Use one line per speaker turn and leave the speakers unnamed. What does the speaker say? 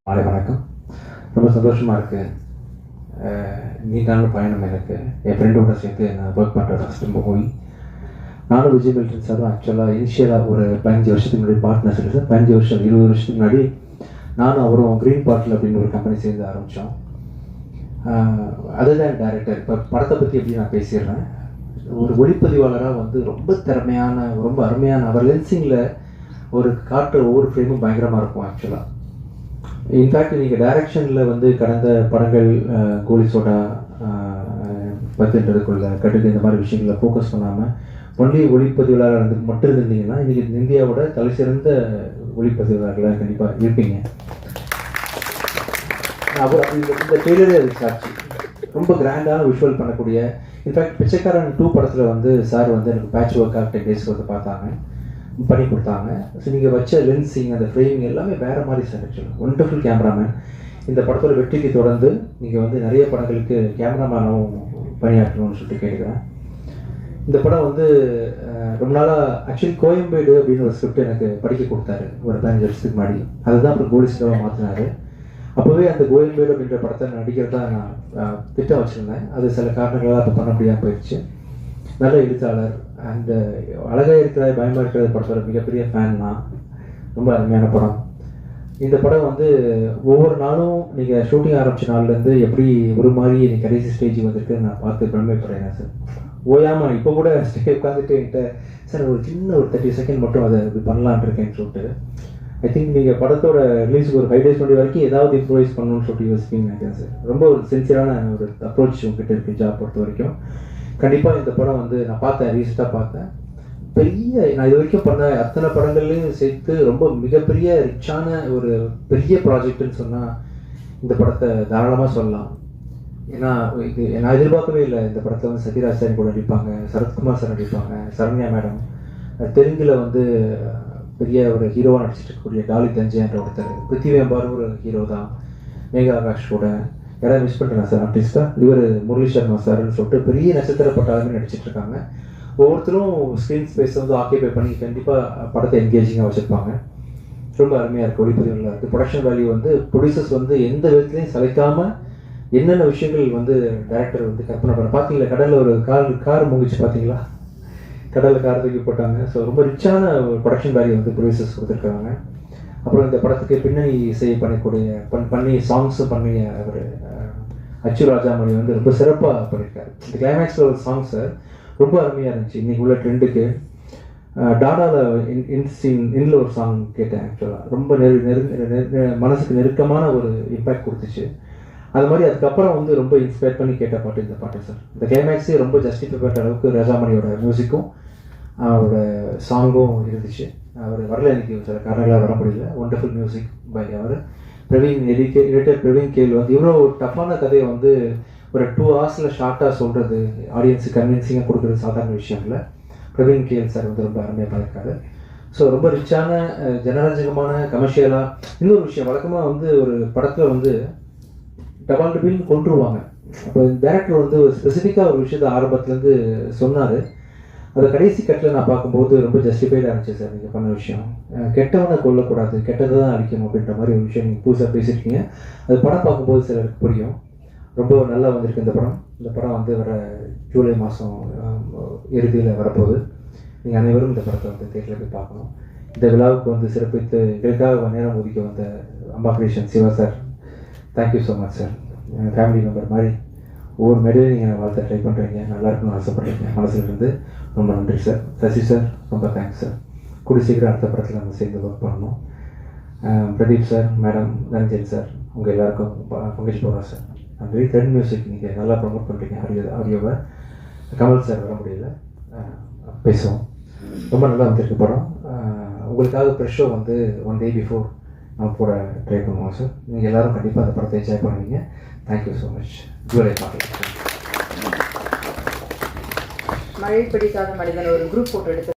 மாலை வணக்கம். ரொம்ப சந்தோஷமாக இருக்குது. நீட்டான பயணம் எனக்கு. என் ஃப்ரெண்டோட சேர்த்து நான் ஒர்க் பண்ணுற ஃபஸ்ட்டு மூவி. நானும் விஜய் மில்டன் சாரும் ஆக்சுவலாக இனிஷியலாக ஒரு 15 வருஷத்துக்கு முன்னாடி பார்ட்னர் சொல்லி சார் 15 வருஷம் 20 வருஷத்துக்கு முன்னாடி நானும் அவரும் க்ரீன் பார்ட்டில் அப்படின்னு ஒரு கம்பெனி சேர்ந்து ஆரம்பித்தோம். அதுதான் டேரக்டர். இப்போ படத்தை பற்றி எப்படி நான் பேசிடுறேன். ஒரு ஒளிப்பதிவாளராக வந்து ரொம்ப திறமையான, ரொம்ப அருமையான, அவர் லென்சிங்கில் ஒரு காட்டுற ஒவ்வொரு ஃப்ரேமும் பயங்கரமாக இருக்கும் ஆக்சுவலாக. இன்ஃபேக்ட் நீங்கள் டைரக்ஷனில் வந்து கடந்த படங்கள் கோலி சோடா, 10 கடுகு இந்த மாதிரி விஷயங்களில் ஃபோக்கஸ் பண்ணாமல் ஒன்லி ஒளிப்பதிவாளராக மட்டும் இருந்தீங்கன்னா இன்றைக்கி இந்தியாவோட தலை சிறந்த ஒளிப்பதிவாளர்களாக கண்டிப்பாக இருப்பீங்க. அப்புறம் இந்த ட்ரெய்லரே அது சாட்சி. ரொம்ப கிராண்டான விஷுவல் பண்ணக்கூடிய, இன்ஃபேக்ட் பிச்சைக்காரன் 2 படத்தில் வந்து சார் வந்து எனக்கு பேட்ச் ஒர்க்காக 10 டேஸ் வந்து பார்த்தாங்க, பண்ணி கொடுத்தாங்க. ஸோ நீங்கள் வச்ச லென்ஸிங், அந்த ஃப்ரேமிங் எல்லாமே வேறு மாதிரி சார். ஆக்சுவலாக ஒண்டர்ஃபுல் கேமராமேன். இந்த படத்தோட வெற்றிக்கு தொடர்ந்து நீங்கள் வந்து நிறைய படங்களுக்கு கேமராமேனும் பணியாற்றணும்னு சொல்லிட்டு கேட்குறேன். இந்த படம் வந்து ரொம்ப நாளாக ஆக்சுவலி கோயம்பேடு அப்படின்னு ஒரு ஸ்கிரிப்ட் எனக்கு படிக்க கொடுத்தாரு ஒரு 15 வருஷத்துக்கு முன்னாடி. அதுதான் அப்புறம் கோலிஸ்டாவாக மாற்றினார். அப்போவே அந்த கோயம்பேடு அப்படின்ற படத்தை நடிக்கிறதா நான் திட்டம் வச்சுருந்தேன். அது சில காரணங்களால் அப்போ பண்ண முடியாமல் போயிடுச்சு. நல்ல எழுத்தாளர். அந்த அழகாக இருக்கிற பயமாக இருக்கிற படத்தோட மிகப்பெரிய ஃபேன் தான். ரொம்ப அருமையான படம். இந்த படம் வந்து ஒவ்வொரு நாளும் நீங்கள் ஷூட்டிங் ஆரம்பித்த நாள்லேருந்து எப்படி ஒரு மாதிரி நீங்கள் கடைசி ஸ்டேஜ் வந்திருக்குன்னு நான் பார்த்து பிரமிப்படுறேன் சார். ஓயாமல் இப்போ கூட உட்காந்துட்டு என்கிட்ட சார் ஒரு சின்ன ஒரு 30 செகண்ட் மட்டும் அதை இப்படி பண்ணலான் இருக்கேன்னு சொல்லிட்டு, ஐ திங்க் நீங்கள் படத்தோட ரிலீஸுக்கு ஒரு 5 days முன்னாடி வரைக்கும் ஏதாவது இம்ப்ரூவைஸ் பண்ணணும்னு சொல்லிட்டு யோசிப்பீங்கன்னு நினைக்கிறேன் சார். ரொம்ப ஒரு சின்சியரான ஒரு அப்ரோச் உங்ககிட்ட இருக்குது ஜாப் பொறுத்த வரைக்கும். கண்டிப்பாக இந்த படம் வந்து நான் பார்த்தேன், ரீசெண்டாக பார்த்தேன். பெரிய நான் இது வரைக்கும் பண்ண அத்தனை படங்கள்லையும் சேர்த்து ரொம்ப மிகப்பெரிய ரிச்சான ஒரு பெரிய ப்ராஜெக்ட்னு சொன்னால் இந்த படத்தை தாராளமாக சொல்லலாம். ஏன்னா இது நான் எதிர்பார்க்கவே இல்லை. இந்த படத்தில் வந்து சத்யராஜ் சார் கூட நடிப்பாங்க, சரத்குமார் சார் நடிப்பாங்க, சரண்யா மேடம், தெலுங்கில் வந்து பெரிய ஒரு ஹீரோவாக நடிச்சிட்டு இருக்கக்கூடிய டாலி தஞ்சைன்ற ஒருத்தர், பிருத்திவேம்பார் ஒரு ஹீரோ தான், மேகா ஆகாஷ் கூட. யாராவது மிஸ் பண்ணுறேன் சார் ஆர்டிஸ்ட்டாக? இவர் முரளி சர்மா சார்னு சொல்லிட்டு பெரிய நட்சத்திர பட்டாலுமே நடிச்சிட்டு இருக்காங்க. ஒவ்வொருத்தரும் ஸ்க்ரீன் ஸ்பேஸ் வந்து ஆக்கியபை பண்ணி கண்டிப்பாக படத்தை என்கேஜிங்காக வச்சுருப்பாங்க. ரொம்ப அருமையாக இருக்குது, ஒளிப்பதிவுலாம் இருக்குது. ப்ரொடக்ஷன் வேல்யூ வந்து ப்ரொடியூசர்ஸ் வந்து எந்த விதத்துலையும் சளைக்காமல் என்னென்ன விஷயங்கள் வந்து டைரக்டர் வந்து கற்பனை பண்ண. பார்த்தீங்களா கடலில் ஒரு கார் முங்கிச்சு பார்த்தீங்களா? கடலில் கார் தூக்கி போட்டாங்க. ஸோ ரொம்ப ரிச்சான ஒரு ப்ரொடக்ஷன் வேல்யூ வந்து ப்ரொடியூசர்ஸ் கொடுத்துருக்காங்க. அப்புறம் இந்த படத்துக்கு பின்னணி இசை பண்ணி சாங்ஸும் பண்ணி அவர் அச்சு ராஜாமணி வந்து ரொம்ப சிறப்பாக பண்ணியிருக்காரு. இந்த கிளைமேக்ஸில் ஒரு சாங் சார் ரொம்ப அருமையாக இருந்துச்சு. இன்றைக்கி உள்ள ட்ரெண்டுக்கு டாடாவில் இன்ல ஒரு சாங் கேட்டேன். ஆக்சுவலாக ரொம்ப மனசுக்கு நெருக்கமான ஒரு இம்பேக்ட் கொடுத்துச்சு. அது மாதிரி அதுக்கப்புறம் வந்து ரொம்ப இன்ஸ்பயர் பண்ணி கேட்ட பாட்டு இந்த பாட்டு சார். இந்த கிளைமேக்ஸே ரொம்ப ஜஸ்டிஃபை பண்ணுற அளவுக்கு ராஜாமணியோட மியூசிக்கும் அவரோட சாங்கும் இருந்துச்சு. அவர் வரல, எனக்கு சில காரணங்களாக வர முடியல. Wonderful music by our editor Praveen KL. வந்து இவ்வளோ ஒரு டஃப்பான கதையை வந்து ஒரு 2 hours ஷார்ட்டாக சொல்கிறது, ஆடியன்ஸுக்கு கன்வின்சிங்காக கொடுக்குறது சாதாரண விஷயம் இல்லை. பிரவீன் கேல் சார் வந்து ரொம்ப அருமையாக பண்ணியிருக்காரு. ஸோ ரொம்ப ரிச்சான, ஜனரஞ்சகமான, கமர்ஷியலாக. இன்னொரு விஷயம், வழக்கமாக வந்து ஒரு படத்தில் வந்து டபால் டபில்னு கொண்டுருவாங்க. அப்போ டேரக்டர் வந்து ஒரு ஸ்பெசிஃபிக்காக ஒரு விஷயத்தை ஆரம்பத்துலேருந்து சொன்னார். அதை கடைசி கட்டில் நான் பார்க்கும்போது ரொம்ப ஜஸ்டிஃபைடாக இருந்துச்சு சார். நீங்கள் பண்ண விஷயம், கெட்டவனை கொல்லக்கூடாது, கெட்டதை தான் அடிக்கணும் அப்படின்ற மாதிரி ஒரு விஷயம் நீங்கள் புதுசாக பேசியிருக்கீங்க. அது படம் பார்க்கும்போது சிலருக்கு புரியும். ரொம்ப நல்லா வந்திருக்கு இந்த படம். இந்த படம் வந்து வர ஜூலை மாதம் இறுதியில் வரப்போகுது. நீங்கள் அனைவரும் இந்த படத்தை வந்து தேட்டரில் போய் பார்க்கணும். இந்த விழாவுக்கு வந்து சிறப்பித்து எங்களுக்காக நேரம் ஒதுக்கி வந்த அம்மா creation Siva sir, thank you so much sir. எங்கள் ஃபேமிலி மெம்பர் மாதிரி ஒவ்வொரு மேடையும் நீங்கள் வாழ்த்த ட்ரை பண்ணுறீங்க, நல்லா இருக்குன்னு ஆசைப்படுறீங்க. மனசுலேருந்து ரொம்ப நன்றி சார். சசி சார் ரொம்ப தேங்க்ஸ் சார். கூடி சீக்கிரம் அடுத்த படத்தில் நம்ம சேர்ந்து ஒர்க் பண்ணணும். Pradeep sir, madam, Dhananjayan sir, உங்கள் எல்லாருக்கும் பங்கிச்சு போகிறோம் சார். நன்றி. த்ரெட் மியூசிக் நீங்கள் நல்லா ப்ரமோட் பண்ணுறீங்க ஆடியோவை. கமல் சார் வர முடியல, பேசுவோம். ரொம்ப நல்லா வந்திருக்கு படம். உங்களுக்காக ப்ரெஷ் ஷோ வந்து 1 day பிஃபோர் நம்ம போட ட்ரை பண்ணுவோம் சார். நீங்கள் எல்லோரும் கண்டிப்பாக அந்த படத்தை என்ஜாய் பண்ணுவீங்க. Thank you so much. ஜூலை பார்க்கலாம்.
மழை பிடிக்காத மனிதன் ஒரு குரூப் ஃபோட்டோ எடுத்து